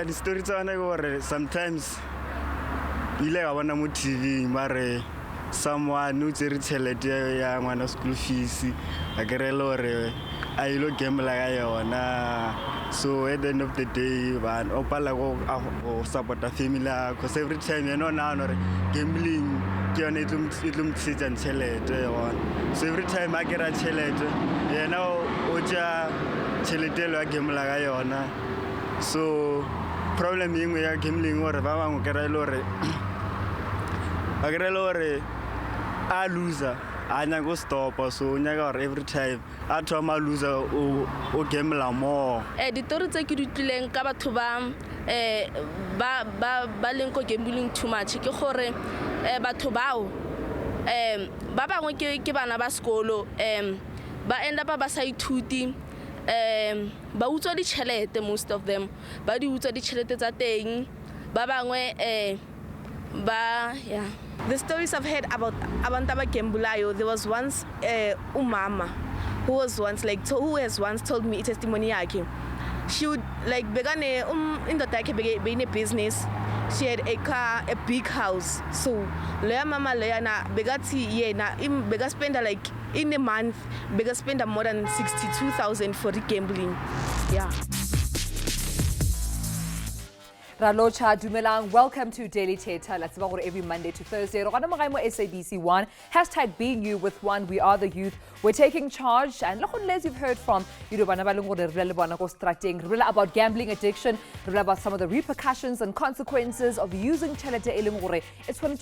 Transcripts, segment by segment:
the story tsana sometimes ile ga bona mo TV mare someone who tsere tšhelete ya ngwana school fees a kerele gore a ilo gamble ga yona. So at the end of the day ban opala go support a family because every time you know now gambling ke yone itlum tsitsa tšhelete. So every time I get a tšhelete yena o tša tšhelete lo gamble ga yona. So problem yengwe ya gambling gore ba bangwe kerele gore a loser a nyaka stop, so nyaka gore every time a thoma loser o gamble more. Ditori tse ke di tlileng ka batho ba leng ko gambling too much ke gore batho bao ba bangwe ke bana ba sekolo ba enda ba sa ithuti ba utswa ditšhelete, most of them ba di utswa ditšhelete tsa teng, ba bangwe yeah. The stories I've heard about Abantaba Gembulayo, there was once umama who has once told me a testimony yake. She would like begane in the take be in a business. She had a car, a big house. So leya mama leya na begati ye na bega spend like in a month bega spend more than 62,000 for the gambling. Yeah. Ralocha Dumelang, welcome to Daily Thetha. Let's talk every Monday to Thursday. SABC 1, hashtag being you with one. We are the youth. We're taking charge. And look what you've heard from about gambling addiction, about some of the repercussions and consequences of using chelete. It's when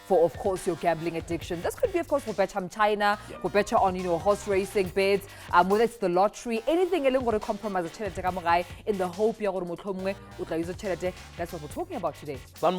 for, of course, your gambling addiction. This could be, of course, for betcha China, for betcha on, horse racing beds, whether it's the lottery, anything to compromise the in the hope you're going to that's what we're talking about today. Kini,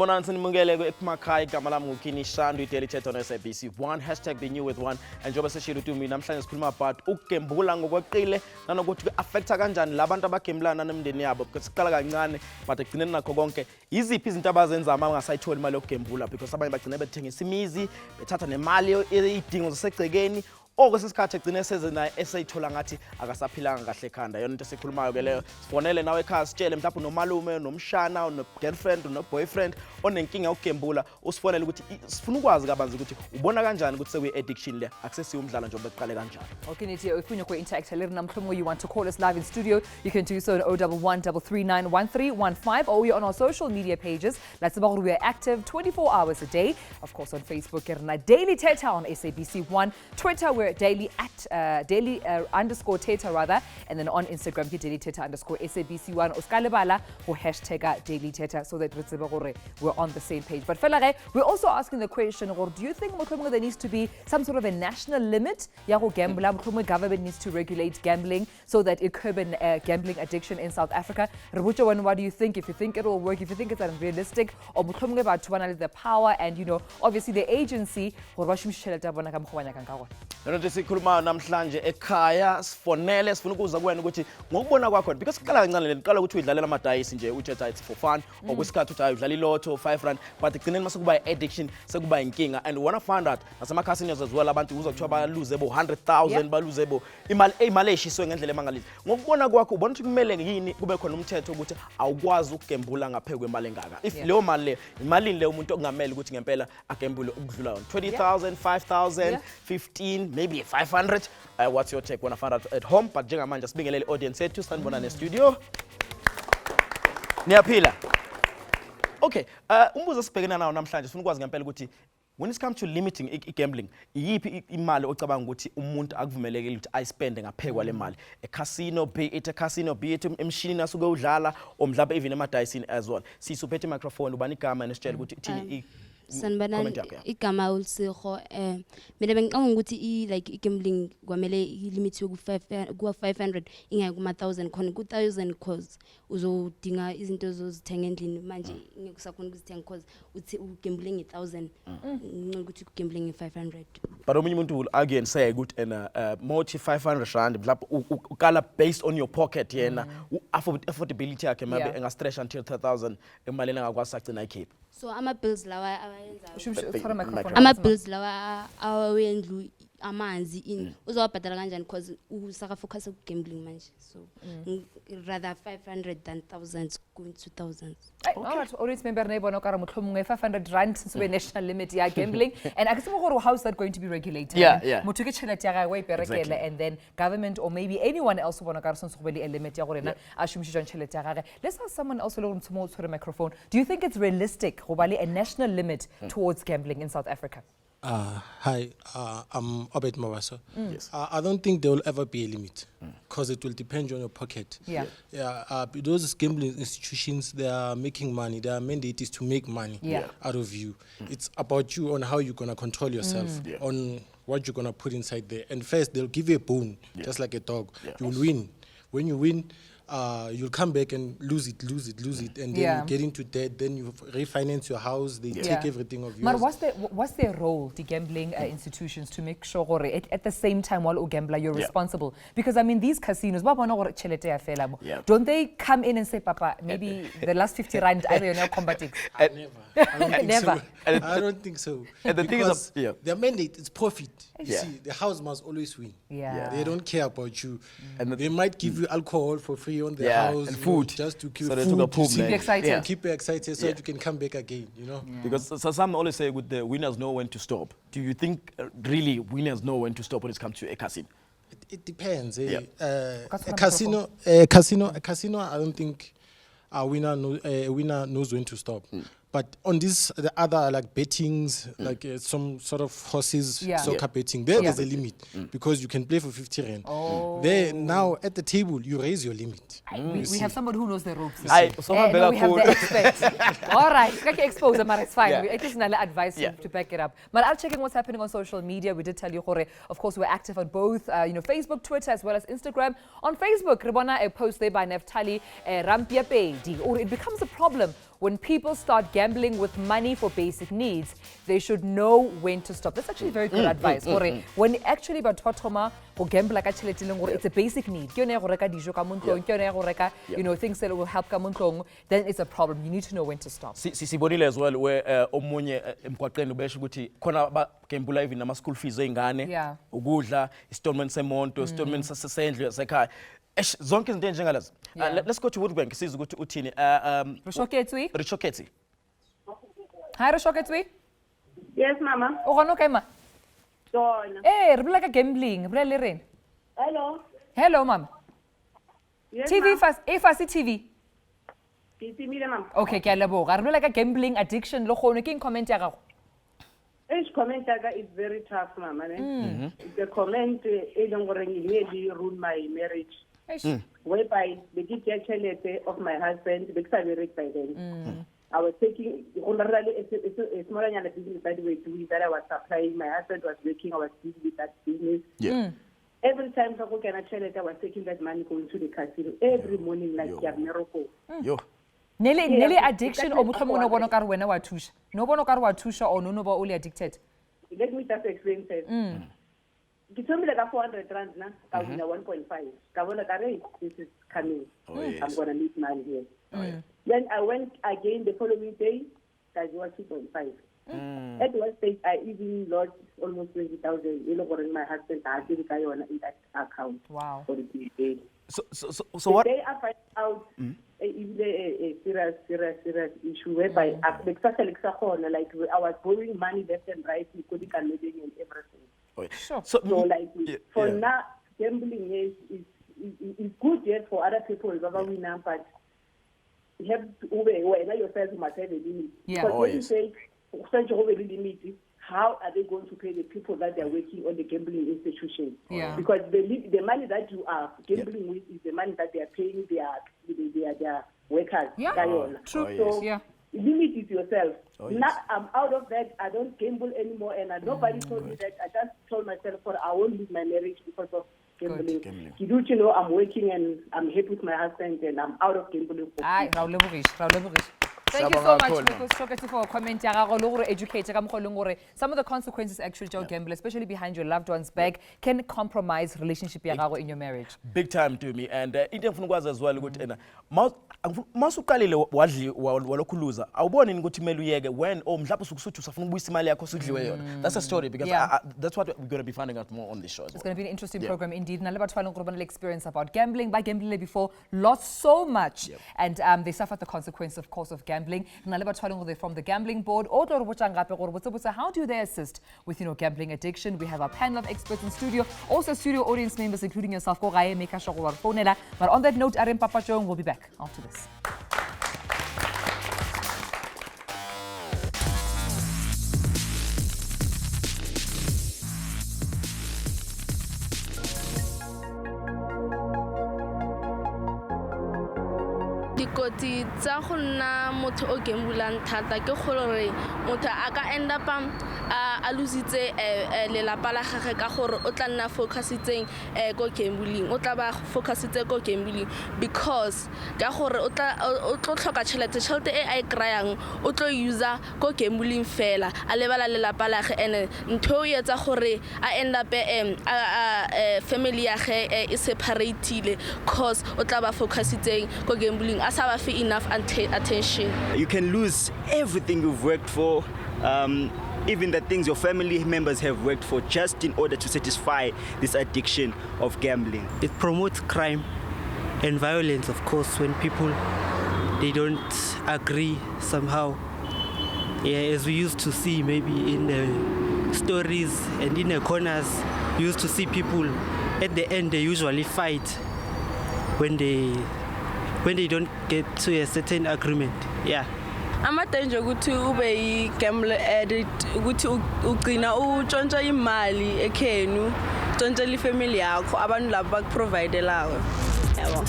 Shandu, Rehabilitation on SABC 1, hashtag being you with one. And job session to me, namhlanje sikhuluma about ukugembula ngokweqile nanokuthi affecta kanjani labantu abagembula nanemndeni yabo because siqala kancane but ekugcineni nakho konke iziphi izinto abazenza ama ngasayithola imali yokugembula because abanye bagcina bethengisa imizi bethatha nemali eyidingo zasegcekeni okwesikhathi egcine sezena esayithola ngathi akasaphilanga kahle ekhanda. Yona into esikhulumayo ke leyo sifonele nawe ekhaya sitshele mhlawumbe nomalume nomshana no girlfriend no boyfriend onenkinga yokugembula usifonele ukuthi sifuna ukwazi kabanzi ukuthi ubona kanjani ukuthi sekuyi addiction le akusesiyo umdlalo nje obeqale kanjani. Okay nithi if you interact you want to call us live in studio, you can do so on 011 339 1315 or we are on our social media pages. That's about we are active 24 hours a day. Of course on Facebook Daily Thetha on SABC 1, Twitter we're daily at daily underscore Thetha rather, and then on Instagram daily Thetha underscore SABC 1 Oskalebala or hashtag daily Thetha so that we're on the same page. But felare, we're also asking the question, or do you think there needs to be some sort of a national limit? Government needs to regulate gambling so that it curb gambling addiction in South Africa. What do you think? If you think it will work, if you think it's unrealistic, or the power and obviously the agency sikhuluma namhlanje ekhaya sifonele sifuna ukuza kuwena ukuthi ngokubona kwakho because siqala kancane leqala ukuthi udlalela amadayisi nje uthetha it's for fun okwesikhathi uthi udlala ilotto 5 rand but egcineni mase kuba addiction sekuba inkinga and wanna find out nasema casinos as well abantu uzokuthiwa ba lose ebo 100,000 ba lose ebo imali eshiswe ngendlela emangalizi. Ngokubona kwakho ubona ukuthi kumele yini kube khona umthetho ukuthi awukwazi ukugembula ngaphezulu kwemali engaka if leyo mali le imali le umuntu ongamele ukuthi ngempela agembule ukudlula 20,000 5,000 15 maybe 500. What's your take? Wanna find out at home? But njengamanje sibingelele audience yethu sanibona ne studio. Niyaphila. Okay, umbuzo sibhekena nawo namhlanje sifuna ukwazi ngempela ukuthi when it comes to limiting gambling, yipi imali ocabanga ukuthi umuntu akuvumelekile ukuthi ayispende ngaphekwa le mali. A casino, be it a casino, be it emshinini asuke udlala or mhlawumbe even emadayisini as well. Sisuphethe microphone ubani igama nesitshela ukuthi thini sanibona igama uLsikho mina bengicabanga ukuthi like gambling kwamele limit yoku 500 ingayi kuma 1000 khona ku 1000 cause uzodinga izinto ozozithenga endlini manje ngekusakhona ukuzithenga cause uthi ugambling 1000 ukuthi ugambling 500 but omunye umuntu will argue and say good and multi 500 rand mhlawumbe ukala based on your pocket yena affordability yakhe maybe enga stretch until 3000 emalini engakwazi agcina ikhipha. So ama bills lawa awayenza ama bills lawa awendlu amanzi in uzowabhadala kanjani because usaka focus ku gambling manje so rather 500 than thousands going to thousands. Always member neighbor no kara motlhomongwe 500 rand since we national limit ya gambling and I guess how is that going to be regulated? Motho ke tšhelete ya gagwe perekele and then government or maybe anyone else who bona kara since go be a limit ya gore na a shumisha tšhelete ya gagwe. Let's ask someone else who to the microphone. Do you think it's realistic go be a national limit towards gambling in South Africa? Hi, I'm Obed Mawaso. Yes. I don't think there will ever be a limit because it will depend on your pocket. Those gambling institutions, they are making money. Their mandate is to make money out of you. It's about you on how you're going to control yourself, on what you're going to put inside there. And first, they'll give you a bone, just like a dog. You will win. When you win, you'll come back and lose it, and then you get into debt, then you refinance your house, they take everything of yours. But what's their role, the gambling institutions, to make sure at the same time while you gambler, you're responsible? Because I mean, these casinos, don't they come in and say, Papa, maybe the last 50 rand, I don't know, combatix? Never. I don't think so. And the thing is, their mandate is profit. You see, the house must always win. They don't care about you. And they might give you alcohol for free on the house and food just to keep so keep you excited. Keep you excited so that you can come back again, you know. Because some always say with the winners know when to stop. Do you think really winners know when to stop when it comes to a casino? It depends. A casino, I don't think a winner knows when to stop. But on the other like bettings, like some sort of horses, soccer betting, there's a limit because you can play for 50 rand. There now at the table you raise your limit. We have somebody who knows the ropes. We have the experts. All right, you can expose them, it's fine. It is not advice to back it up. But I'll checking what's happening on social media. We did tell you, of course, we're active on both, Facebook, Twitter, as well as Instagram. On Facebook, Ribona, a post there by Neftali Rampiapedi, or it becomes a problem. When people start gambling with money for basic needs, they should know when to stop. That's actually very good advice. When actually batotoma or gamble like it's a basic need. Things that will help kamuntlong, then it's a problem. You need to know when to stop. Sibonile as well where omunye emgwaqeni ubesho ukuthi khona ba gambula even nama school fees eingane, ukudla, installment semonto, installment sesendlu sekhaya. Zonke izinto enjengalazi. Let's go to Woodbank siza ukuthi uthini Rishoketsi. Hi Rishoketsi. Yes, Mama. O gona kae ma? Dona. Re bula ka gambling, bula le rena. Hello. Hello Mama. Yes, TV fast, fast TV. Itimile Mama. Okay, ke a leboga. Re bula ka gambling addiction lo gone ke comment ya gago. Each comment is very tough, Mama. The comment nearly ruined my marriage. Whereby the teacher of my husband, because I married by then. I was taking a small business by the way that I was supplying. My husband was working, I was busy with that business. Every time I was taking that money going to the casino every morning like you have miracle. Nearly addiction or no bono kar wena wa thusha. No bono kar wa thusha or no ba only addicted. Let me just explain first. He told me like 400 rand now, I win 1.5. This is coming. I'm gonna need money here. Then I went again the following day, that was 2.5. At one stage I even lost almost 20,000. You know, my husband I didn't carry on in that account. Wow. For the day. So what? The day I find out a serious issue whereby like I was borrowing money left and right, living and everything. Sure. So like for now, gambling is good yet for other people, but you have to yourself must have a limit. Because when you say such over the limit, how are they going to pay the people that they are working on the gambling institution? Because the money that you are gambling with is the money that they are paying their workers. True. So limit it yourself. Now I'm out of that. I don't gamble anymore, and nobody told me that. I just told myself, I won't lose my marriage because of gambling. You know, I'm working and I'm happy with my husband, and I'm out of gambling. Thank you so much, Because for comment educate some of the consequences actually gamble, especially behind your loved one's back, can compromise relationship in your marriage. Big time to me. And into engifuna as well ukuthi masuqalile walokhuluza awuboni ukuthi kumele uyeke when mhlawumbe usukusuthi usafuna ukubuyisa imali yakho osudliwe yona. That's a story because that's what we're going to be finding out more on this show. It's going to be an interesting program indeed. Nalaba tshwana ngorobana experience about gambling. By gambling before, lost so much, and they suffered the consequence, of course, of gambling. Nalaba tshwana from the gambling board. How do they assist with gambling addiction? We have our panel of experts in studio, also studio audience members, including yourself. But on that note, Arim Papa Jong will be back after this. Dikoti tsa go nna motho o gambulang thata ke gore motho a ka end up a lositse lelapa la gagwe ka gore o tla nna focusitseng go gambling o tla ba focusitse go gambling because ka gore o tlo tlhoka tšhelete e a krayang o tlo user go gambling fela a lebala lelapa la gagwe ene ntho e etsa gore a end up family ya gagwe e separateile cause o tla ba focusitseng go gambling as have enough attention. You can lose everything you've worked for, even the things your family members have worked for, just in order to satisfy this addiction of gambling. It promotes crime and violence, of course, when people they don't agree somehow. As we used to see maybe in the stories and in the corners, you used to see people at the end they usually fight when they don't get to a certain agreement. Amadenje ukuthi ube gamble addict ukuthi ugcina utshontsha imali ekhenu tshontshela ifamily yakho abantu labo bakuprovide-layo yabo.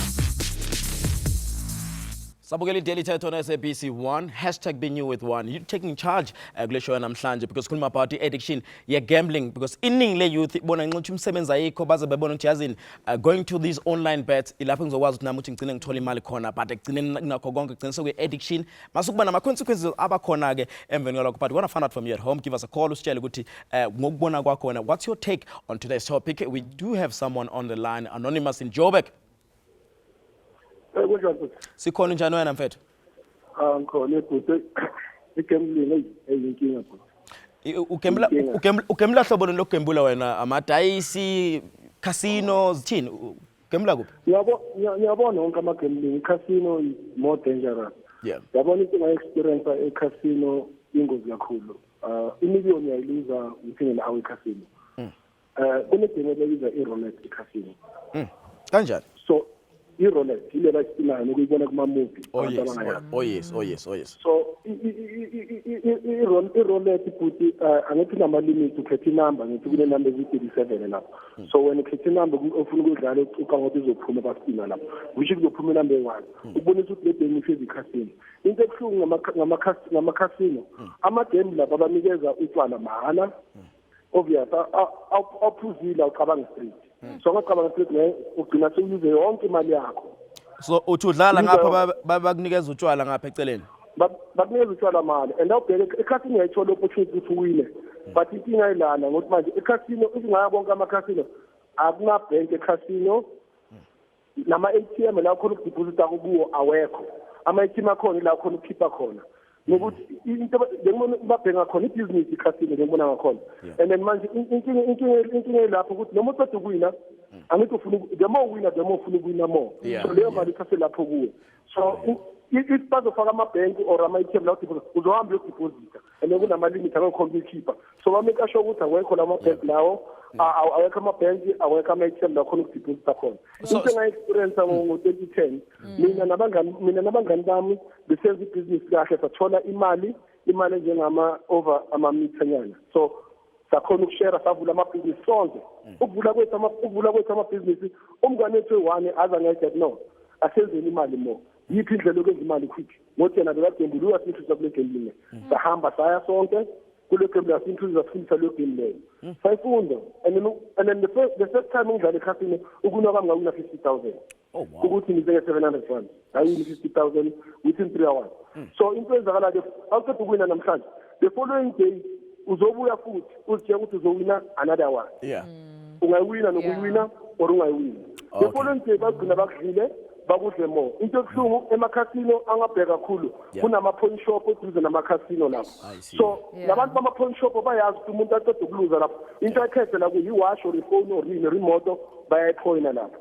Sabukeli Daily Thetha on SABC 1 #Be New with 1. You're taking charge kule show namhlanje because kulima about addiction gambling because iningi le youth bona ngithi umsebenzi ayikho baze bebona ukuthi yazini going to these online bets ilapho ngizokwazi ukuthi nami ukuthi ngicine ngithola imali khona but ekugcineni nakho konke kugcina soku addiction masukuba nama consequences abakhona ke emveni kwalokho but we want to find out from you at home. Give us a call usitshele ukuthi ngokubona kwakho what's your take on today's topic. We do have someone on the line, anonymous in Joburg. Sikhona njani wena mfethu? Ngikhona ebhuti igambling eyinkinga bhuti. Ukembula hlobo lokugembula wena amadayisi casinos thini ugembula kuphi? Ngiyabona wonke ama-gambling casino is more dangerous. Yabona into engayi-experience e-casino ingozi kakhulu. Imiliyoni yayiluza ngithenge nawe e-casino. Kunedingo lebiza i-roulette e-casino. Kanjani? So i-roulette ile bayisinayo nokuyibona kuma-movie. Oh yes. So i-roulette futhi angithi nama-limit ukhetha inamba ngithi kune-number eziyi-37 lapho. So wena ukhetha inamba ofuna ukudlala ucuca ngoba izophuma basina lapho which kuzophuma inamba eyi-1 ukubonisa ukuthi le game ifezi i-casino. Into ebuhlungu ngama-casino ama-game lapho abanikeza utshwala mahhala obvious awuphuzile awucabanga straight. So ngacabanga straight ugcina sewuyuze yonke imali yakho. So uthi udlala ngapha bakunikeza utshwala ngapha eceleni. Bakunikeza utshwala mali and awubheke ekhasini uyayithola opportunity ukuthi uwine but inkinga ayilana ngokuthi manje ekhasino ingaya bonke ama-casino akunabhenki ekhasino nama-ATM la khona ukudeposita kuwo awekho. Ama-ATM akhona ila khona ukukhipha khona nokuthi into ngibona babhenga khona ibhizinisi ekhasino ngibona ngakhona and then manje inkinga lapho ukuthi noma uqeda ukuwina angithi ufuna the more winner the more ufuna ukuwina more so leyo mali ikase lapho kuwe. So if bazofaka amabhenki or ama-ATM la uzohamba uyodeposita and kunama-limit akakhona ukuyikhipha. So bameka sure ukuthi awekho la mabhenki lawo awekho amabhenki awekho ama-ATM la khona ukudeposita khona. Into engayi-experience ngo-2010 mina nabangani bami besenza ibhizinisi kahle sathola imali enjengama-over amamithanyana. So sakhona ukushare savula amabhizinisi sonke ukuvula kwethu amabhizinisi umngane wethu eyi-1 aze angayithi no asenzeni imali more. Yiphi indlela yokwenza imali quick ngothi yena bekagembula uyasinthisa kule gambling sahamba saya sonke kule gambling asinthisa sifundisa leyo gambling sayifunda and then the first time ngidlala ekhasini ukunwa kwami ngawina 50,000 Oh, wow. ukuthi ngibeke 700 rand hayi 50,000 within 3 hours. So into ezakala ke awuqeda ukuwina namhlanje, the following day uzobuya futhi uzitshela ukuthi uzowina another one. Yeah. Ungayewina nokuyiwina or ungayewina. The following day bagcina bakudlile bakudle more. Into ebuhlungu emakhasino angabheka kakhulu kunama pawn shop eduze namakhasino lapho. So labantu bama pawn shop bayazi ukuthi umuntu aqeda ukuluza lapho. Into ekhethe la kuyiwash or ifone or remote bayayiphoyina lapho.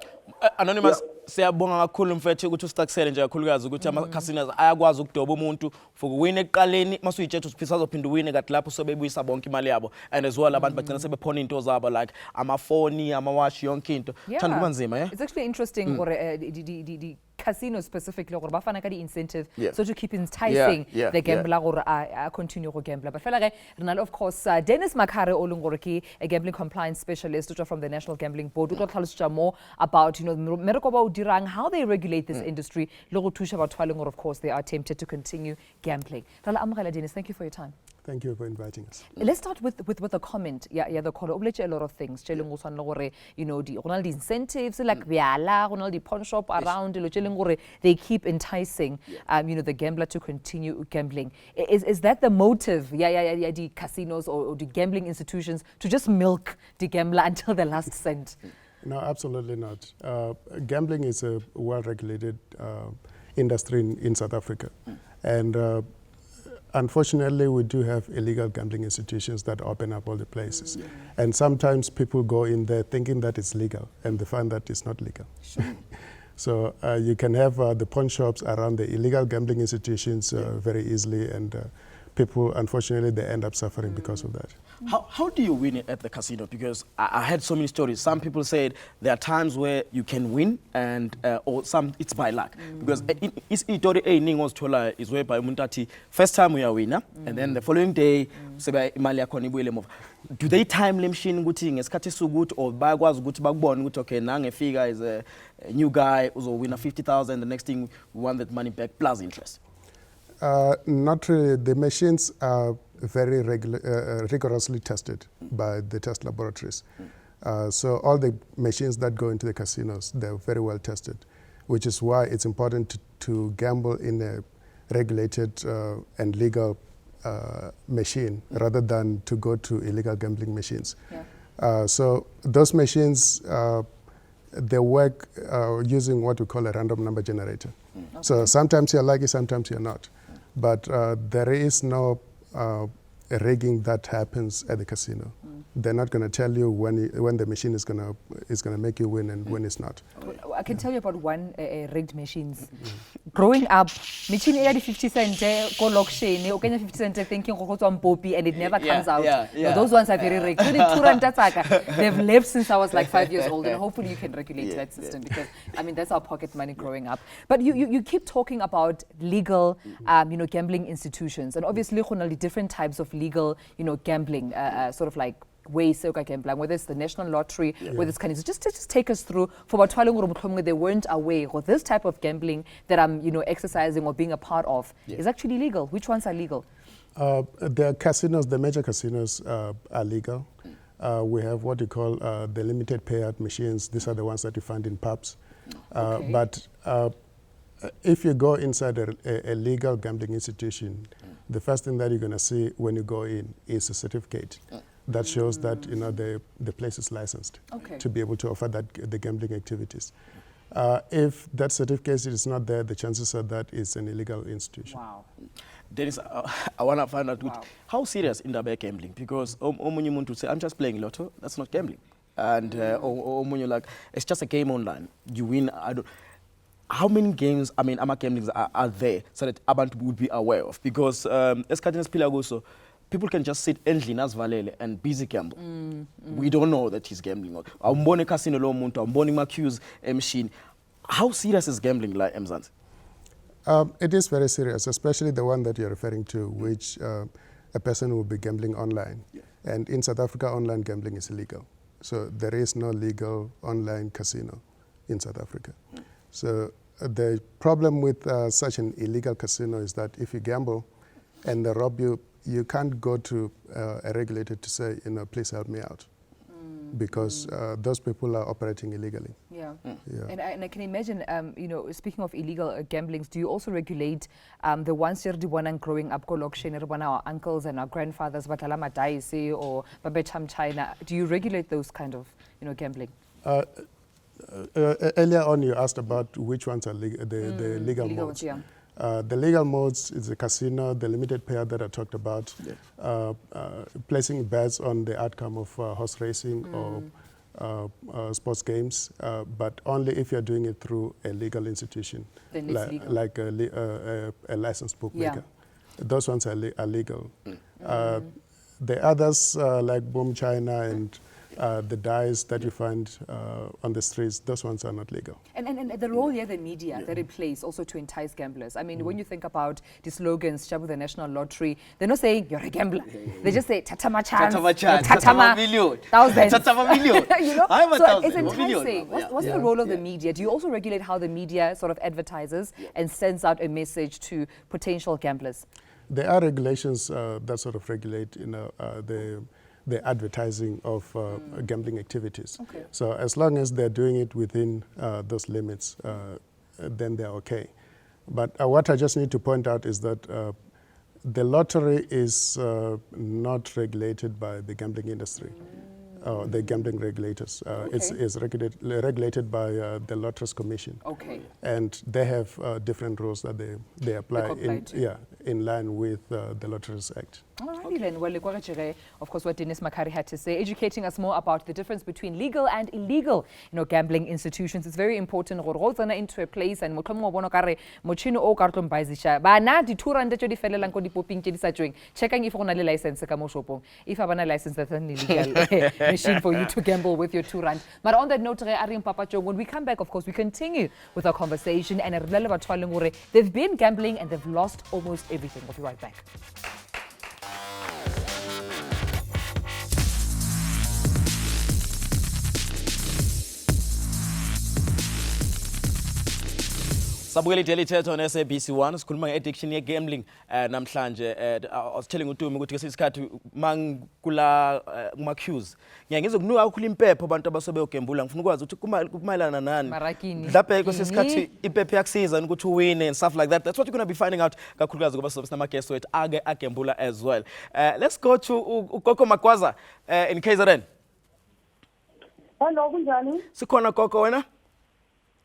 Anonymous, siyabonga kakhulu mfethu ukuthi usitakisele nje kakhulukazi ukuthi ama-casinos ayakwazi ukudoba umuntu for ukuwina ekuqaleni mase uyitshela uphisa azophinda uwine kanti lapho sobebuyisa bonke imali yabo and as well abantu bagcina sebephona into zabo like amafoni, amawashi, yonke into. Thanda kuba nzima, yeah? It's actually interesting for the casino specifically gore ba fana ka di-incentive so to keep enticing the gambler gore a continue go gambler. But fela re of course Dennis Makhare o leng gore ke a gambling compliance specialist from the National Gambling Board. O tlo tlhalosetsa more about mmereko ba o dirang, how they regulate this industry, le go thusha batho ba leng gore of course they are tempted to continue gambling. Re la amogela Dennis, thank you for your time. Thank you for inviting us. Let's start with a comment. Yeah, the caller. A lot of things. The incentives like the pawn shop around. They keep enticing, the gambler to continue gambling. Is that the motive? Yeah, the casinos or the gambling institutions to just milk the gambler until the last cent? No, absolutely not. Gambling is a well-regulated industry in South Africa, and unfortunately, we do have illegal gambling institutions that open up all the places. And sometimes people go in there thinking that it's legal, and they find that it's not legal. Sure. So you can have the pawn shops around the illegal gambling institutions very easily, and people, unfortunately, they end up suffering because of that. How do you win it at the casino? Because I heard so many stories. Some people said there are times where you can win and or some it's by luck. Because it's is where by Muntati first time we are winner and then the following day do they time machine guthi ngesikhathi sukuthi or bayakwazi ukuthi bakubone ukuthi okay nange figure is a new guy who will win 50,000, the next thing we want that money back plus interest? Not really. The machines are very rigorously tested by the test laboratories. So all the machines that go into the casinos, they're very well tested, which is why it's important to gamble in a regulated and legal machine rather than to go to illegal gambling machines. So those machines, they work using what we call a random number generator. So sometimes you're lucky, sometimes you're not. But there is no rigging that happens at the casino. They're not going to tell you when the machine is going to make you win and when it's not. I can tell you about one rigged machines. Growing up, machine had 50 cent go lock chain, you 50 cent thinking poppy and it never comes out. No, those ones are very rigged. They've lived since I was like 5 years old, and hopefully you can regulate that system because I mean that's our pocket money growing up. But you keep talking about legal gambling institutions, and obviously different types of legal gambling sort of like ways so gambling, whether it's the national lottery, whether it's kind of just take us through for what they weren't aware of this type of gambling that I'm exercising or being a part of is actually legal. Which ones are legal? The casinos, the major casinos are legal. We have what you call the limited payout machines. These are the ones that you find in pubs. But if you go inside a legal gambling institution, the first thing that you're going to see when you go in is a certificate that shows that the place is licensed to be able to offer the gambling activities. If that certificate is not there, the chances are that it's an illegal institution. Wow. Dennis, I want to find out how serious in the gambling, because to say I'm just playing lotto, that's not gambling, and like it's just a game online. You win. How many games, I mean, gamblings are there so that abantu would be aware of? Because people can just sit endlini azivalele and busy gamble. We don't know that he's gambling. Awumbone casino lo muntu, awumbone ma-cues machine. How serious is gambling like Mzansi? It is very serious, especially the one that you're referring to, which a person will be gambling online. And in South Africa, online gambling is illegal. So there is no legal online casino in South Africa. So the problem with such an illegal casino is that if you gamble and they rob you, you can't go to a regulator to say, please help me out. because those people are operating illegally. Yeah. Yeah. And I can imagine, you know, speaking of illegal gamblings, do you also regulate the ones you're doing growing up, our uncles and our grandfathers, Batalama Daisi or Babecham China? Do you regulate those kind of, you know, gambling? Earlier on, you asked about which ones are the legal modes. Yeah. The legal modes is the casino, the limited payout that I talked about, placing bets on the outcome of horse racing or sports games, but only if you're doing it through a legal institution, like a licensed bookmaker. Yeah. Those ones are legal. The others, like Boom China and the dice that you find on the streets, those ones are not legal. And the role here, the media, that it plays also to entice gamblers. I mean, when you think about the slogans, Shabu the National Lottery, they're not saying you're a gambler. They just say Tatama chance, Tatama million, thousands. Tatama million. You know, I'm a so thousand. it's enticing. What's the role of the media? Do you also regulate how the media sort of advertises and sends out a message to potential gamblers? There are regulations that sort of regulate, you know, the advertising of gambling activities. Okay. So as long as they're doing it within those limits, then they're okay. But what I just need to point out is that the lottery is not regulated by the gambling industry. The gambling regulators. It's regulated by the Lotteries Commission. Okay. And they have different rules that they apply in line with the Lotteries Act. Alrighty then. Well, of course, what Dennis Makari had to say, educating us more about the difference between legal and illegal, you know, gambling institutions. It's very important. Into a place and checking if on a license, if I have a license, that's an illegal machine for you to gamble with your 2 rand. But on that note, when we come back, of course, we continue with our conversation and they've been gambling and they've lost almost everything. We'll be right back. Sabukeli Daily Thetha on SABC 1 sikhuluma nge-addiction ye-gambling namhlanje. I was telling uTumi ukuthi ngesikhathi mangikula kuma-queues ngizokunika kakhulu impepho abantu abasobeyogembula ngifuna ukwazi ukuthi kumayelana nani mhlawumbe kwesikhathi impepho yakusiza ukuthi uwine and stuff like that. That's what you're going to be finding out kakhulukazi ngoba sobe sinama-guests wethu ake agembula as well. Let's go to uGogo Magwaza in KZN. Hello, kunjani? Sikhona Gogo, wena?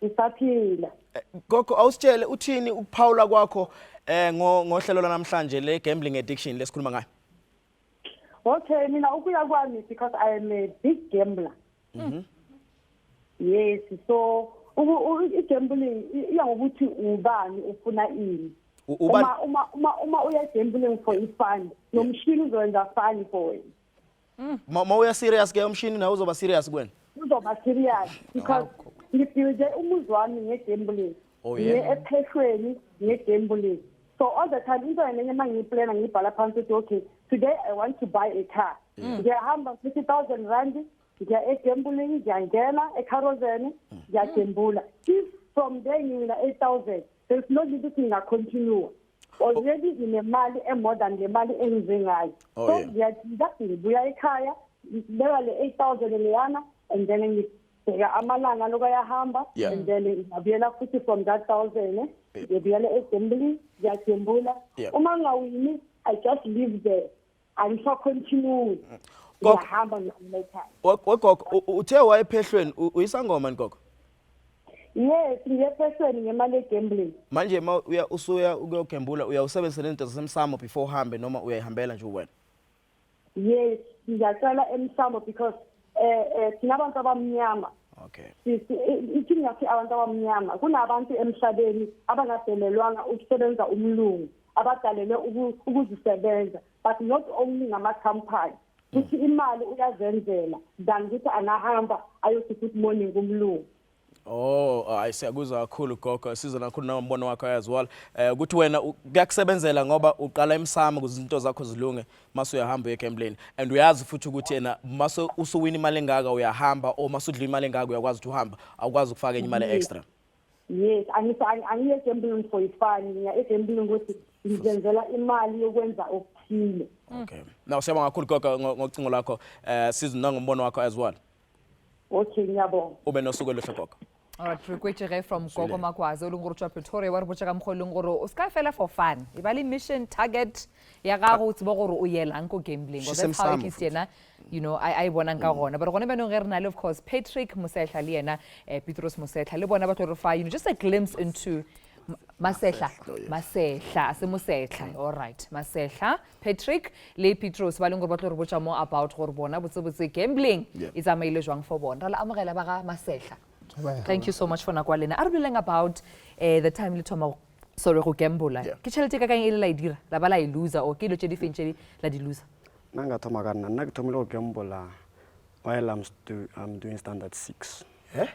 Ngisaphila. Gogo, awusitshele uthini ukuphawula kwakho ngohlelo namhlanje le gambling addiction lesikhuluma ngayo? Okay, mina ukuya kwami because I am a big gambler. Yes, so i-gambling iya ngokuthi ubani ufuna ini. Uma uya gambling for ifun, nomshini uzowenza fun for wena. Ma uya serious ke umshini na uzoba serious kuwena? Uzoba serious because ngiphiwe umuzi wami nge-gambling. Ephehlweni nge-gambling. So all the time, into enye mangiyiplana ngibhala phansi ukuthi okay, today I want to buy a car. Ngiyahamba 50,000 rand, ngiya e-gambling, ngiyangena eCarolzene, ngiyagembula. If from there ngiwina 8,000, there's no need ukuthi ngingacontinue. Already nginemali more than le mali engize ngayo. So ngiyabuya ekhaya, ngibeka le 8,000 leyana, and then ngibheka amalanga lokuyahamba, and then ngiyabuyela futhi from that 1,000 ngiyabuyela e-gambling, ngiyagembula. Uma ngawini, I just live there. I'm so continue. Ngiyahamba ngikhaya. Gogo, uthe wayephehlweni uyisangoma ni Gogo? Yes, ngiyephehlweni ngemali ye-gambling. Manje ma usuya ukuyogembula uyawusebenzisa into zasemsamo before uhambe noma uyayihambela nje wena? Yes, ngiyacala emsamo because thina abantu abamnyama. Okay. Ithi ngathi abantu abamnyama kunabantu emhlabeni abangadelelwanga ukusebenza umlungu abadalele ukuzisebenza, but not only ngama-company. Kuthi imali uyazenzela than ukuthi angahamba ayosithi good morning kumlungu. Siyakuzwa kakhulu Gogo, siza nakhulu nombono wakho as well. Ukuthi wena kuyakusebenzela ngoba uqala emsamo ukuze izinto zakho zilunge mase uyahamba ye-gambling, and uyazi futhi ukuthi yena mase usuwina imali engaka uyahamba, or mase udlula imali engaka uyakwazi ukuthi uhamba, awukwazi ukufaka enye imali extra. Yes, angiye gambling for fun, ngiya e-gambling ukuthi ngizenzela imali yokwenza okuthile. Okay. Now siyabonga kakhulu Gogo ngocingo lakho, siza ngombono wakho as well. okay ngiyabonga ube nosuku oluhle gogo. Alright, re kwetse from Gogo Makwazi o leng gore tswa Pretoria wa re botsa ka mogolong gore o ska fela for fun. E ba le mission target ya gago o tseba gore o yelang ko gambling. That's how it is yena. You know, I bona nka gona. But gone beno ge re na le of course Patrick Mosehla le yena Petros Mosehla le bona ba tlo re fa just a glimpse into Masehla se Mosehla. All right, Masehla, Patrick le Petros ba leng gore ba tlo re botsa more about gore bona botse gambling is a maile jwang for bona. Ra la amogela ba ga Masehla. Thank you so much for nakwalena. Are we about the time le thoma sorry go gamble. Ke tšhelete ka kang ile la dira la ba la e loser o ke lo tšedi fentšedi la di loser. Nanga thoma ka nna ke thomile go gamble while I'm doing standard 6. Eh?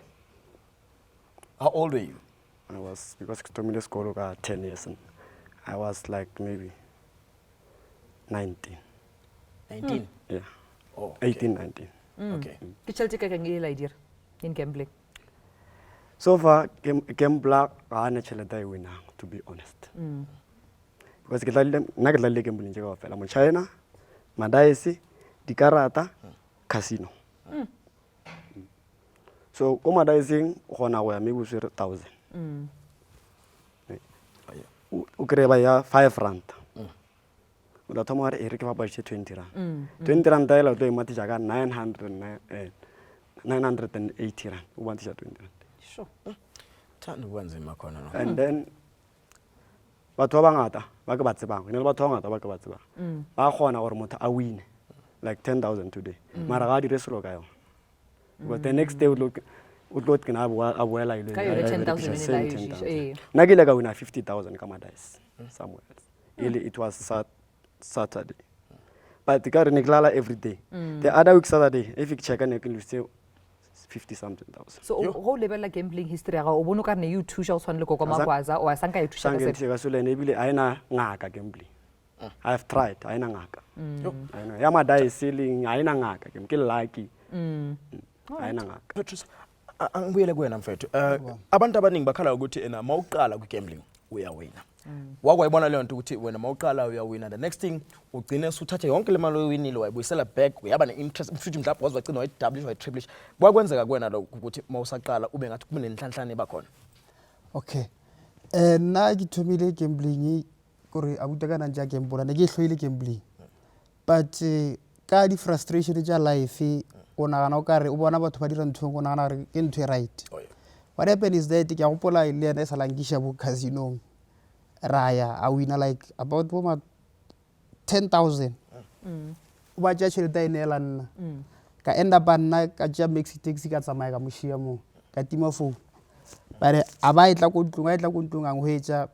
How old were you? I was because ke thomile sekolo ka 10 years and I was like maybe 19. 19? Yeah. Oh, 18, 19. Okay. Ke tšhelete ka kang ile la dira in gambling. So far, gambler ga na tšhelete e winang, to be honest. Because ke tlaile gambling tše kaofela mo China, madaese, dikarata, casino. So ko madaeseng o kgona go ya maybe o swere 1,000. O kry ba ya 5 rand. O tla thoma gore e re ke bapaditše 20 rand. 20 rand ela o tlo e matiša ka 980 rand. O matiša 20 rand. Sure. And then batho ba bangata ba ke ba tsebang ne le batho ba bangata ba ke ba tsebang ba kgona gore motho a win like 10,000 today mara ga dire selo ka yona but the next day o tlo kena a boela ile ka yone 10,000 nna ke ile ka wina 50,000 ka madice somewhere else it was Saturday but ka re ne ke lala every day the other week Saturday if ik check ne ke lose 50-something thousand. So go lebella gambling history ga o bono ka ne you thusha o tshwanele go Makwaza o a sanka e thusha ka se ka sole ne bile aina ngaka gambling. I have tried aina ngaka. Aina ya madai ceiling aina ngaka ke lucky. Aina ngaka. Patrice angibuyele kuwena mfethu. Abantu abaningi bakhala ukuthi ena mawuqala ku gambling uyawina. Wakwayibona leyo nto ukuthi wena mawuqala uyawina the next thing ugcine usuthatha yonke le mali oyinile wayibuyisela back uyaba ne-interest mfuthi mhlawumbe wazi wagcina wayi-double wayi-triple kwakwenzeka kuwena lokho ukuthi mawusaqala ube ngathi kube nenhlanhlane bakhona. Okay nna ke thomile gambling gore abuta kana nja gamble ne ke hloile gambling but ka di frustration tša life o nagana o kare o bona batho ba dira ntho o nagana gore ke ntho e right. What happened is that ke a gopola le ena e sa lankiša bo casino raya a wina like about 10,000 o ba tša tšhelete a ineela nna ka end up nna ka tša maxi taxi ka tsamaya ka mošia mo ka tima phone but a ba e tla ko ntlong a ngwetša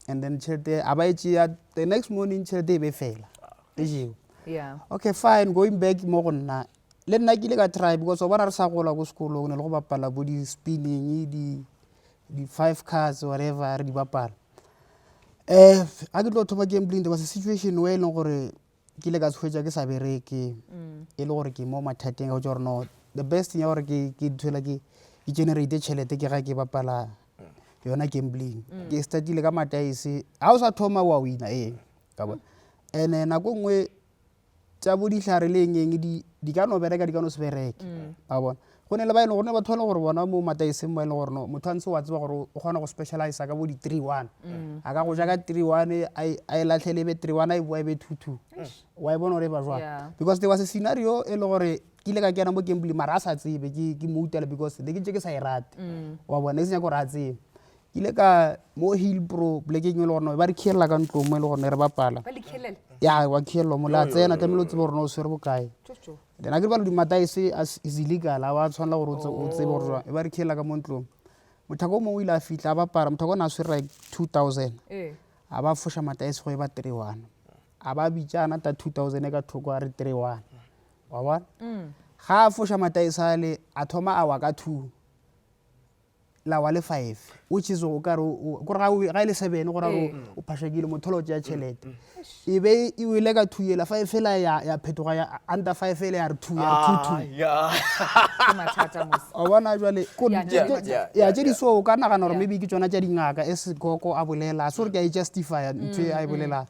and then tšhelete a ba e tšea the next morning tšhelete e be fela e jeo okay fine going back mo go nna le nna ke ile ka try because o bona re sa gola ko sekolong ne le go bapala bo di spinning di 5 cards whatever re di bapala a ke tlo thoma gambling there was a situation where e leng gore ke ile ka se hwetša ke sa bereke e le gore ke mo mathateng ga gore no the best thing ya gore ke thwela ke generate tšhelete ke ga ke bapala yona gambling ke startile ka mataese ga o sa thoma wa wina ka bona and nako nngwe tša bo dihlare le eng di ka no bereka di ka no se bereke a bona go ne le ba e leng gore ba thole gore bona mo mataeseng mo e leng gore motho a ntse wa tseba gore o kgona go specialize ka bo di 3-1 a ka go ja ka 3-1 a e latlhele be 3-1 a e boa e be 2-2 wa e bona gore e ba jwang because there was a scenario e le gore ke ile ka kena mo gambling mara a sa tsebe ke mo utela because ne ke tse ke sa e rate wa bona ke senya gore a tsebe ke ile ka mo hill pro blekeng e le gore ba re khelela ka ntlong mo e le gore ne re bapala ya wa khelwa mo la tsena tlamelo tsebe gore no o swere bokae then a ke ba le dimataese is illegal a wa tshwanela gore o tsebe gore e ba re khelela ka mo ntlong mothako mo o ile a fitla a bapara mothako na a swere like 2,000 a ba fosha mataese go e ba 3-1 a ba bitšana ta 2,000 ka thoko a re 3-1 wa bona ga a fosha mataese a le a thoma a wa ka 2 la wa le 5 which is o kare gore ga ile 7 gore o phashakile motholo tša tšhelete e be e wile ka 2 yela 5 fela ya phetoga ya under 5 fela ya re 2 ya 2 o bona jwale ya tše di so o ka nagana gore maybe ke tsona tša dingaka e se koko a bolela a sore ke a e justifya ntho e a e bolela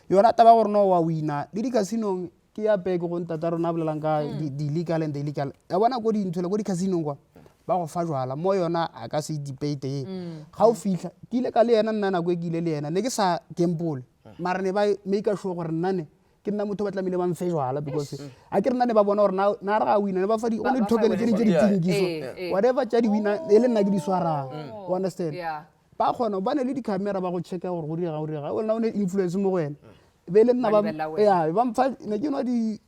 yona taba gore no wa wina le di casino ke ya peke go ntata rona bolelang ka di-legal and the illegal ya bona ko dinthola ko di-casinong kwa ba go fa jwala mo yona a ka se debate ye ga o fitlha ke ile ka le yena nna nako e ke ile le yena ne ke sa gamble mara ne ba make sure gore nnane ke nna motho ba tlamile ba mfe jwala because a ke re nna ne ba bona gore na re ga wina ne ba fa only token tse di tsinkiso whatever tša di wina e le nna ke di swarang you understand ba kgona ba ne le di-camera ba go checka gore go direga o lena o ne influence mo go wena be le nna ba mfa ne ke nwa di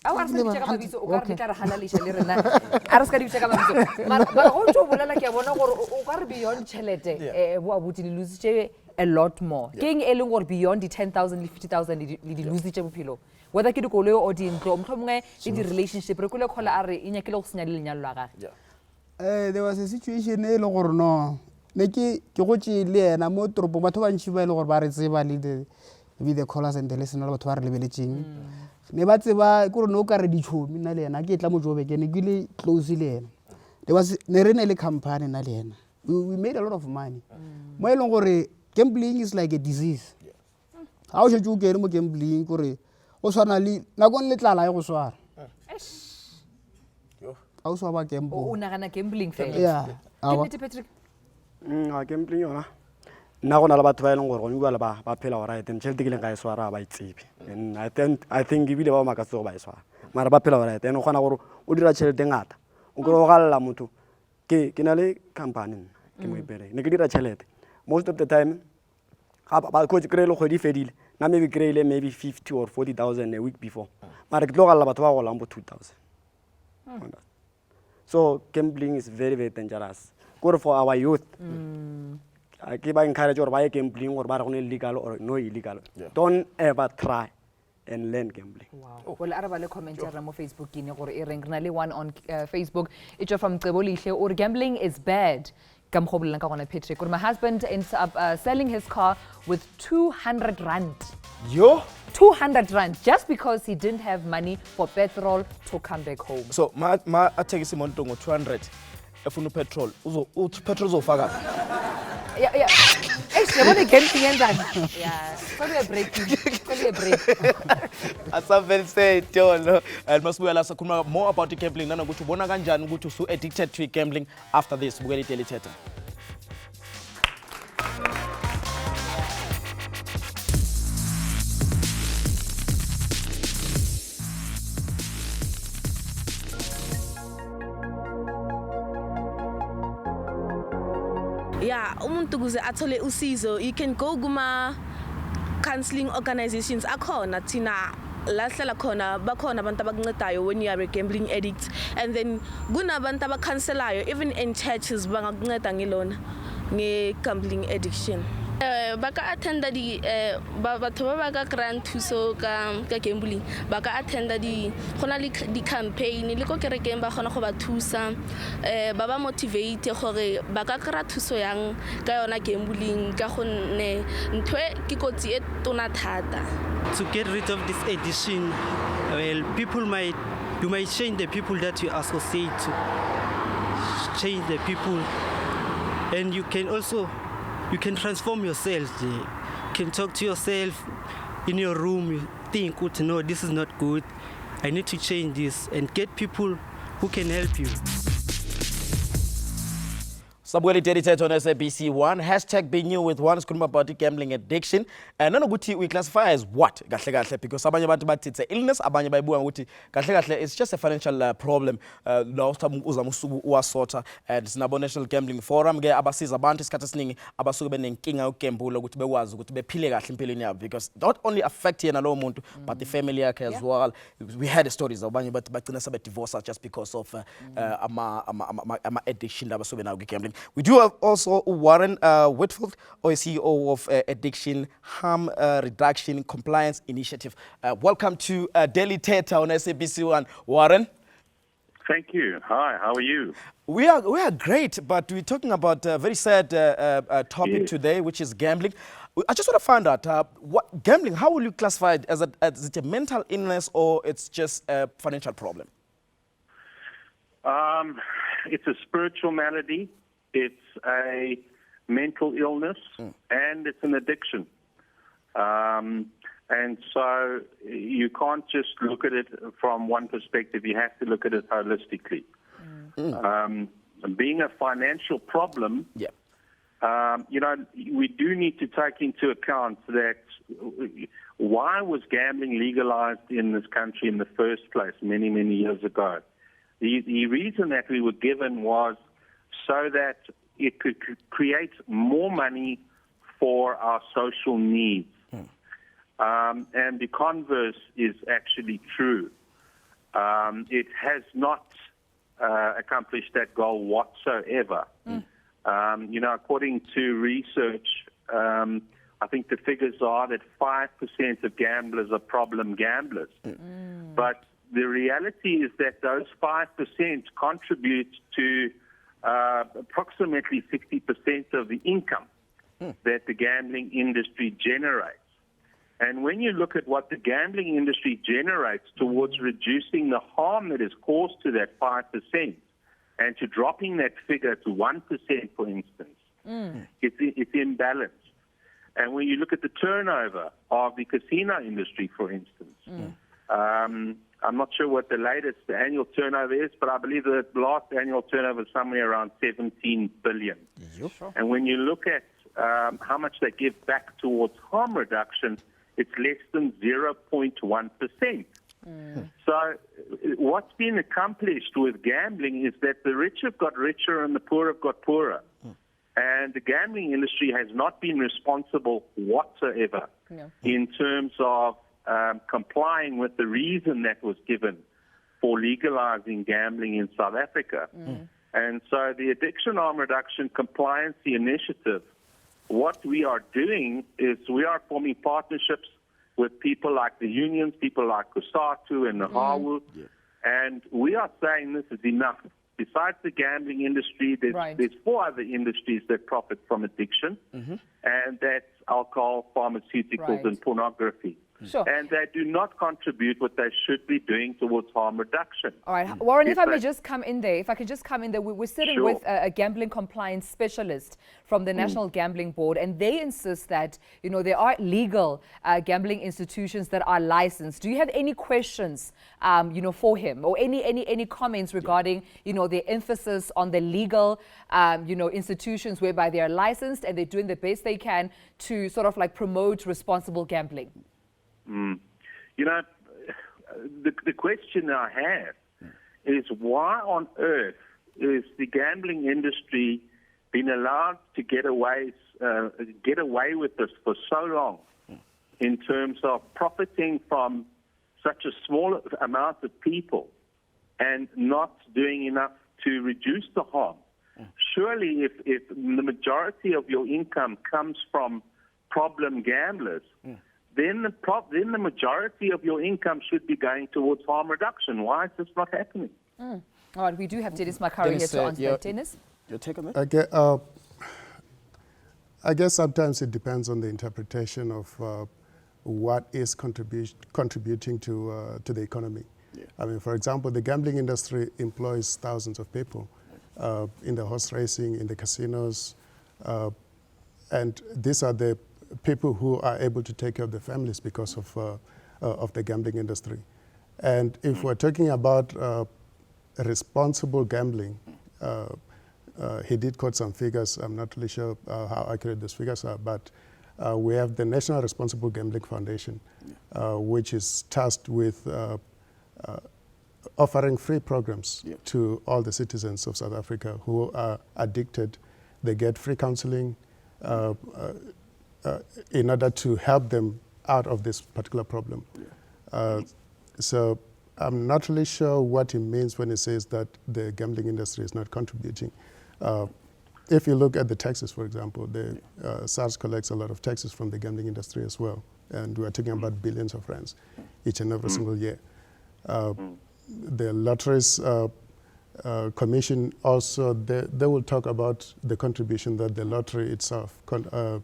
a wa se ditšha ka mabitso o ka re tla re halalisha le rena a re se ka ditšha ka mabitso mara go tšo bolela ke a bona gore o ka re beyond tšhelete bo abuti le lositše a lot more ke eng e leng gore beyond di 10,000 le 50,000 le di lositše bophelo whether ke dikoloi o dintlo motlho mongwe le di-relationship re kole kgola a re e nyakile go senya le lenyalo la gage there was a situation e le gore no ne ke gotse le yena mo toropong batho ba ntši ba e le gore ba re tseba le the callers and the listener batho ba re lebeletšeng ne ba tseba kore ne o ka re ditšhomi nna le yena ke tla mojobeke ne ke le close le yena ne re ne le company nna le yena we made a lot of money mo e leng gore gambling is like a disease ga o šetse o kene mo gambling kore go swana le nakong le tlala e go swara ga o swa ba gamble o nagana gambling fela Patrick gambling yona nna go na le batho ba e leng gore gone bjale ba phela orite and tšhelete ke leng ga e swara ba itsebe and I think ebile ba makatse go ba e swara mara ba phela orite and o kgona gore o dira tšhelete ngata o kore o galela motho ke na le company ke mo ipere ne ke dira tšhelete most of the time ba kry-ile kgwedi fedile na maybe kry-ile maybe 50 or 40,000 a week before mara ke tlo galela batho ba golang bo 2,000 so gambling is very very dangerous good for our youth ke ba encourage gore ba ye gambling gore ba re go ne legal or no illegal don't ever try and learn gambling. Wow. Well, araba le comment ya mo Facebook ine gore e reng rena le one on Facebook it's from Cebolihle or gambling is bad. Ka mkhobolela ka gona Patrick gore my husband ends up selling his car with 200 rand. Yo 200 rand just because he didn't have money for petrol to come back home. So ma athekisi monto ngo 200 efuna petrol petrol uzofaka. Yeah. Actually, I want to get things yeah, probably a break. Asavele say Tolo and masibuyela sakhuluma more about gambling nana ukuthi ubona kanjani ukuthi usu addicted to gambling after this bukela iDaily Thetha. Yeah, umuntu kuze athole usizo you can go kuma counseling organizations akhona thina lahlela khona bakhona abantu abakuncedayo when you are a gambling addict and then kunabantu abacancelayo even in churches bangakunceda ngelona nge-gambling addiction. Baka attenda di batho ba ka grant thuso ka gambling baka attenda di gona le di campaign le go kerekeng ba gona go ba thusa ba ba motivate gore ba ka kra thuso yang ka yona gambling ka gonne ntwe ke kotsi e tona thata. To get rid of this addiction, well, you might change the people that you associate to, change the people, and you can transform yourself. You can talk to yourself in your room. You think, no, this is not good. I need to change this, and get people who can help you. Sabweli Daily Thetha on SABC 1 hashtag be new with one sikhuluma about gambling addiction and nanokuthi we classify as what kahle kahle because abanye abantu bathi it's illness abanye bayibuka ukuthi kahle kahle it's just a financial problem la uzama usuku uwasotha and sinabo National Gambling Forum ke abasiza abantu isikhathi esiningi abasuke benenkinga yokugambula ukuthi bekwazi ukuthi bephile kahle empilweni yabo because not only affect yena lo muntu but the family yakhe as well. We had stories abanye bathi bagcina sebe divorce just because of ama addiction abasuke nawo gambling. We do have also Warren Whitfield, CEO of Addiction Harm Reduction Compliance Initiative. Welcome to Daily Thetha on SABC 1. Warren. Thank you. Hi, how are you? We are great, but we're talking about a very sad topic today, which is gambling. I just want to find out, what gambling, how will you classify it? As it a mental illness or it's just a financial problem? It's a spiritual malady. It's a mental illness, and it's an addiction. And so you can't just look at it from one perspective. You have to look at it holistically. Being a financial problem, we do need to take into account that why was gambling legalized in this country in the first place many, many years ago? The reason that we were given was so that it could create more money for our social needs. And the converse is actually true. It has not accomplished that goal whatsoever. According to research, I think the figures are that 5% of gamblers are problem gamblers. But the reality is that those 5% contribute to approximately 60% of the income that the gambling industry generates. And when you look at what the gambling industry generates towards reducing the harm that is caused to that 5% and to dropping that figure to 1%, for instance, it's imbalanced. And when you look at the turnover of the casino industry, for instance, I'm not sure what the latest annual turnover is, but I believe the last annual turnover is somewhere around 17 billion. And when you look at how much they give back towards harm reduction, it's less than 0.1%. So what's been accomplished with gambling is that the rich have got richer and the poor have got poorer. And the gambling industry has not been responsible whatsoever in terms of complying with the reason that was given for legalizing gambling in South Africa. And so the Addiction Harm Reduction Compliance Initiative, what we are doing is we are forming partnerships with people like the unions, people like Kusatu and Nahawu, and we are saying this is enough. Besides the gambling industry, there's 4 other industries that profit from addiction, and that's alcohol, pharmaceuticals, and pornography. And they do not contribute what they should be doing towards harm reduction. All right, Warren, if I may just come in there, if I could just come in there, we're sitting with a gambling compliance specialist from the National Gambling Board, and they insist that, there are legal gambling institutions that are licensed. Do you have any questions, for him, or any comments regarding, the emphasis on the legal, institutions whereby they are licensed and they're doing the best they can to sort of like promote responsible gambling? The question I have is why on earth is the gambling industry been allowed to get away with this for so long in terms of profiting from such a small amount of people and not doing enough to reduce the harm? Surely if the majority of your income comes from problem gamblers, then the majority of your income should be going towards harm reduction. Why is this not happening? All right, we do have Dennis Makari here to answer that. Dennis? Your take on that? Okay, I guess sometimes it depends on the interpretation of what is contributing to the economy. I mean, for example, the gambling industry employs thousands of people in the horse racing, in the casinos, and these are the people who are able to take care of their families because of the gambling industry. And if we're talking about responsible gambling, he did quote some figures. I'm not really sure how accurate those figures are, but we have the National Responsible Gambling Foundation, which is tasked with offering free programs to all the citizens of South Africa who are addicted. They get free counseling in order to help them out of this particular problem. So I'm not really sure what he means when he says that the gambling industry is not contributing. If you look at the taxes, for example, the SARS collects a lot of taxes from the gambling industry as well, and we're talking about billions of rands each and every single year. The Lotteries Commission also, they will talk about the contribution that the lottery itself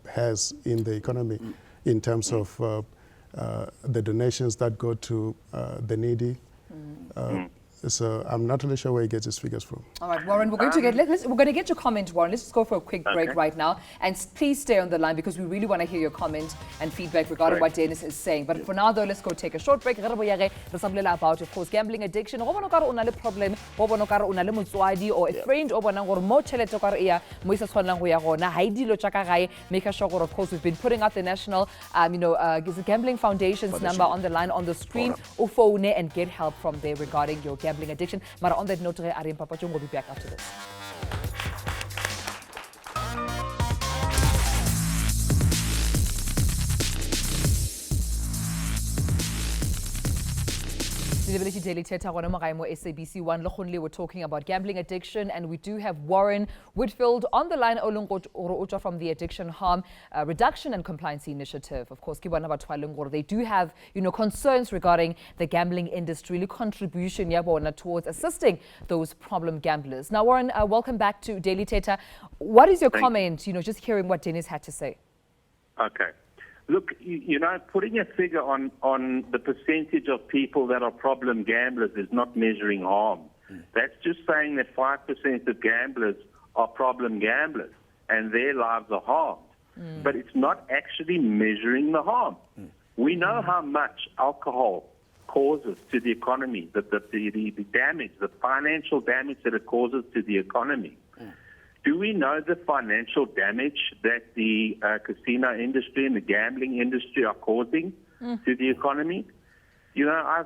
has in the economy in terms of the donations that go to the needy. So I'm not really sure where he gets his figures from. All right, Warren, we're going to get your comment, Warren. Let's just go for a quick break right now. And please stay on the line because we really want to hear your comment and feedback regarding what Dennis is saying. But for now, though, let's go take a short break. About, of course, gambling addiction. Problem, or a friend, or make sure, of course, we've been putting out the National Gambling Foundation's number on the line on the screen. Phone and get help from there regarding your gambling addiction. But on that note, Arian Papachung will be back after this. Daily Thetha SABC 1 we're talking about gambling addiction, and we do have Warren Whitfield on the line from the Addiction Harm Reduction and Compliance Initiative. Of course, they do have concerns regarding the gambling industry, contribution towards assisting those problem gamblers. Now, Warren, welcome back to Daily Thetha. What is your comment, just hearing what Dennis had to say? Okay. Look, putting a figure on the percentage of people that are problem gamblers is not measuring harm. That's just saying that 5% of gamblers are problem gamblers and their lives are harmed. But it's not actually measuring the harm. We know how much alcohol causes to the economy, the damage, the financial damage that it causes to the economy. Do we know the financial damage that the casino industry and the gambling industry are causing to the economy? I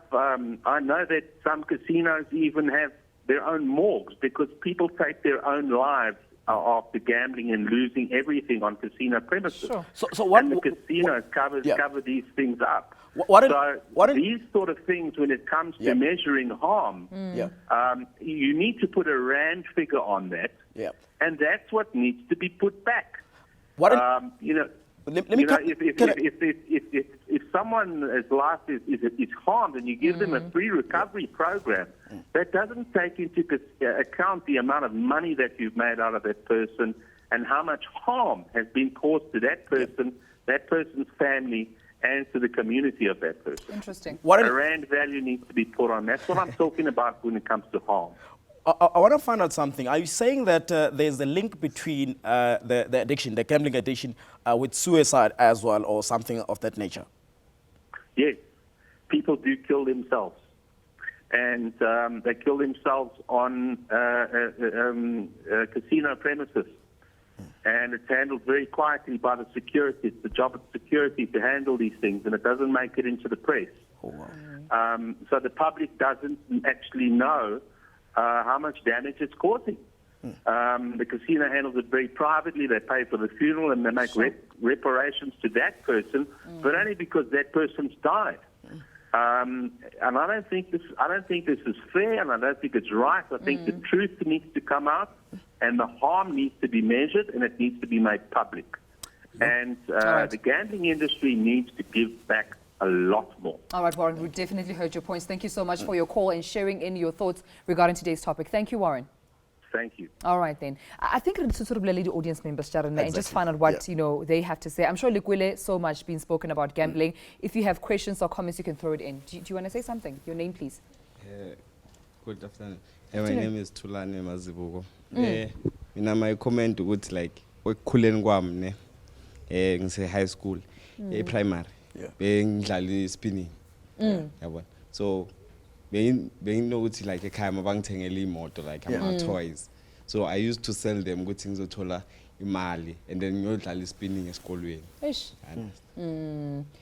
know that some casinos even have their own morgues because people take their own lives after gambling and losing everything on casino premises. Sure. So what and the casinos cover these things up. These sort of things, when it comes to measuring harm, you need to put a rand figure on that. And that's what needs to be put back. If someone's life is harmed and you give them a free recovery program, that doesn't take into account the amount of money that you've made out of that person and how much harm has been caused to that person, that person's family, and to the community of that person. Interesting. A rand value needs to be put on. That's what I'm talking about when it comes to harm. I want to find out something. Are you saying that there's a link between the addiction, the gambling addiction, with suicide as well, or something of that nature? Yes. People do kill themselves. And they kill themselves on casino premises. And it's handled very quietly by the security. It's the job of security to handle these things, and it doesn't make it into the press. Oh, wow. So the public doesn't actually know how much damage it's causing. The casino handles it very privately. They pay for the funeral and they make reparations to that person, but only because that person's died. And I don't think this is fair, and I don't think it's right. I think the truth needs to come out, and the harm needs to be measured, and it needs to be made public. And the gambling industry needs to give back a lot more. All right, Warren, we definitely heard your points. Thank you so much for your call and sharing in your thoughts regarding today's topic. Thank you, Warren. Thank you. All right, then. I think it's sort of the audience members, Sharon, and just find out what they have to say. I'm sure Likwile, so much being spoken about gambling. If you have questions or comments, you can throw it in. Do you want to say something? Your name, please. Good afternoon. My name is Tulane Mazibuko. My comment would like Kulen Guam, high school, primary. Being spinning. So being notes like a kind of motor, like toys. So I used to sell them good things to Tola Mali, and then you're spinning a school way.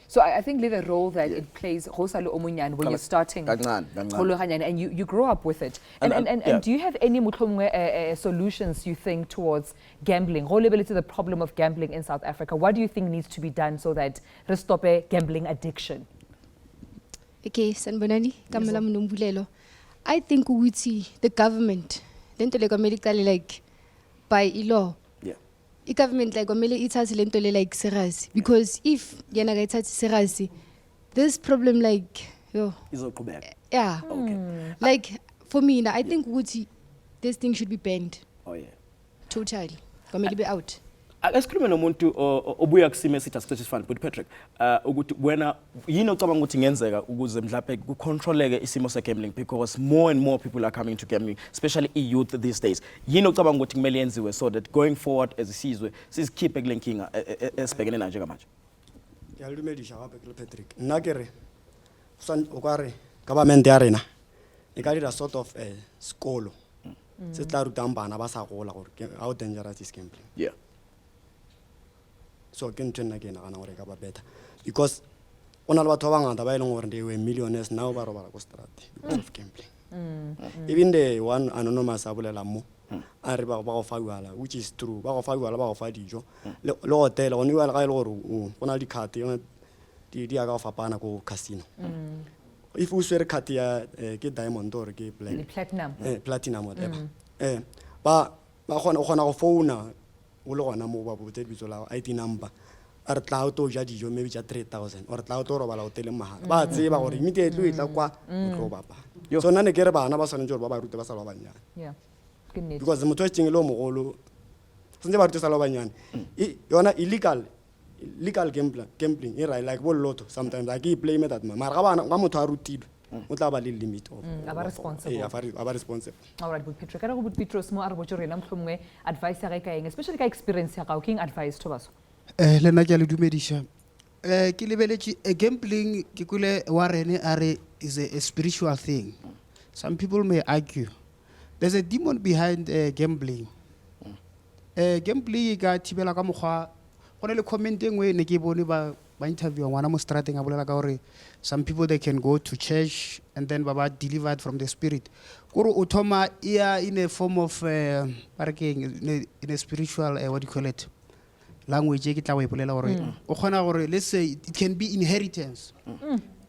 So I think the role that it plays when you're starting and you grow up with it. And do you have any solutions you think towards gambling, to the problem of gambling in South Africa? What do you think needs to be done so that we stop gambling addiction? Okay, Sanbonani, Kamala Mnumbulelo. I think the government, like by law, the government like it has like serious, because if it has serious, this problem like like for me I think this thing should be banned. Totally. Be out. Asikhulume nomuntu obuya kusimo esithi asicetshis fund but Patrick ukuthi wena yini ocabanga ukuthi ngenzeka ukuze mhlawumbe kucontroleke isimo se-gambling because more and more people are coming to gambling, especially youth these days. Yini ocabanga ukuthi kumele yenziwe so that going forward as isizwe sizikhiphe kule nkinga esibhekene nayo njengamanje? Ngiyalumedisha gape ke Patrick. Nna ke re o ka re government ya rena e ka dira sort of sekolo se tla rutang bana ba sa gola gore how dangerous is gambling. Yeah. So ke ntwe nna ke nagana gore ka ba better because ona le batho ba bangata ba ileng gore they were millionaires now ba robala go strat because of gambling. Even the one anonymous a bolela mo a re ba go fa uala which is true, ba go fa uala ba go fa dijo le hotel go niwa ga ile gore go na di card di aga go fapana go casino. If you swere card ya ke diamond or ke platinum whatever ba gona go founa o le gona mo ba botse bitso la ID number a re tla auto ja dijo maybe ja 3000 or tla auto robala hotel mahala ba tseba gore immediately tla kwa o tlo bapa so nna ne ke re bana ba swanetse gore ba rute ba sa ba banyane. Yeah, goodness, because motho a tseng le o mogolo sentse ba rute sa lo banyane yona illegal gambling e right like bol lotto sometimes I keep play that mara ga bana ga motho a rutidwe o tla ba le limit of aba responsible. aba responsible. All right, but Patrick, kana go but Petros mo a re botse rena mhlomwe advice ya ga eng especially ka experience ya ga king advice to baso? Le nna ke a le dumedisha. Ke lebeletse gambling ke kule wa rene are is a spiritual thing. Some people may argue there's a demon behind gambling. Gambling ga thibela ka mogwa go le comment engwe ne ke bone ba interview ngwana mo strateng a bolela ka gore some people they can go to church and then baba delivered from the spirit. Koro o thoma in a form of in a spiritual what do you call it, language ke tla wa ipolela gore o khona gore let's say it can be inheritance.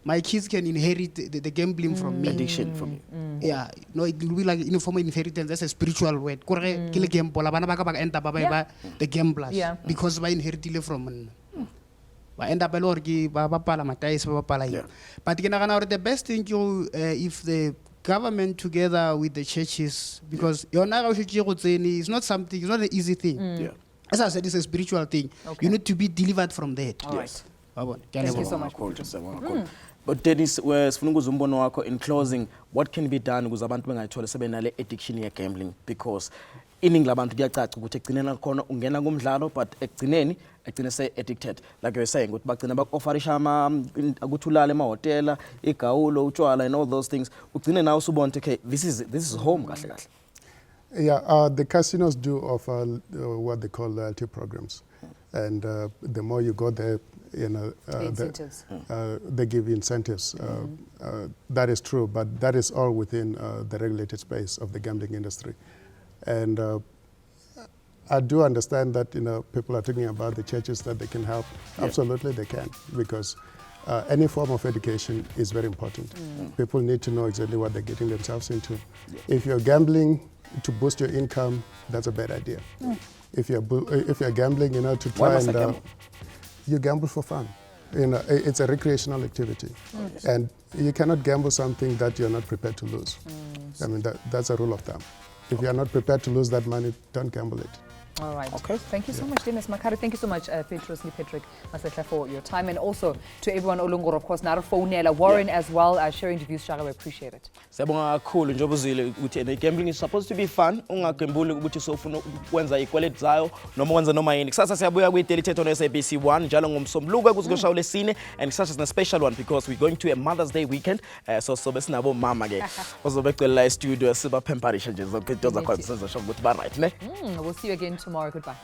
My kids can inherit the gambling from me. Addiction from you. Yeah, no, it will be like in a form of inheritance. That's a spiritual word. Kore ke gamble bana ba ka ba enta ba ba the gamblers because ba inherited from me. Ba end up lor ke ba pala matais ba pala eng. But ke nagana gore the best thing you if the government together with the churches, because yona ga o shitse go tsene is not something, it's not an easy thing. As I said, it's a spiritual thing. You need to be delivered from that. Yes. Thank you so much. But Dennis, sifuna ukuza umbono wakho in closing, what can be done ukuze abantu bengayithola sebenale addiction ye gambling, because iningi labantu kuyacaca ukuthi egcinena khona ungena kumdlalo but egcineni egcine se addicted like you were saying ukuthi bagcina bak-offerisha ukuthi ulale emahotela igawulo utshwala and all those things ugcine nawe usubona okay this is home kahle kahle. Yeah, the casinos do offer what they call loyalty programs, and the more you go there, you know, they give you incentives. That is true, but that is all within the regulated space of the gambling industry. And I do understand that people are talking about the churches that they can help. Absolutely, they can, because any form of education is very important. People need to know exactly what they're getting themselves into. If you're gambling to boost your income, that's a bad idea. If you're gambling, to try and you gamble for fun. It's a recreational activity, and you cannot gamble something that you're not prepared to lose. I mean, that's a rule of thumb. If you are not prepared to lose that money, don't gamble it. All right. Okay. Thank you so much, Dennis Makari. Thank you so much, Petros Patrick Masehla, for your time, and also to everyone Olungor, of course, Nara Fonela, Warren as well, sharing the views. Shara, we appreciate it. Siyabonga kakhulu njengoba uzile ukuthi gambling is supposed to be fun. Ungagambuli ukuthi sofuna ukwenza iquality zayo noma wenza noma yini. Kusasa siyabuya kwi-Daily Thetha on SABC 1 njalo ngomsombuluko kuzokushawu lesine, and such as a special one because we're going to a Mother's Day weekend. So besinabo mama ke ozobecela e-studio siba pamparisha nje zonke into zakhona sizosho ukuthi ba right ne. We'll see you again tomorrow. Goodbye.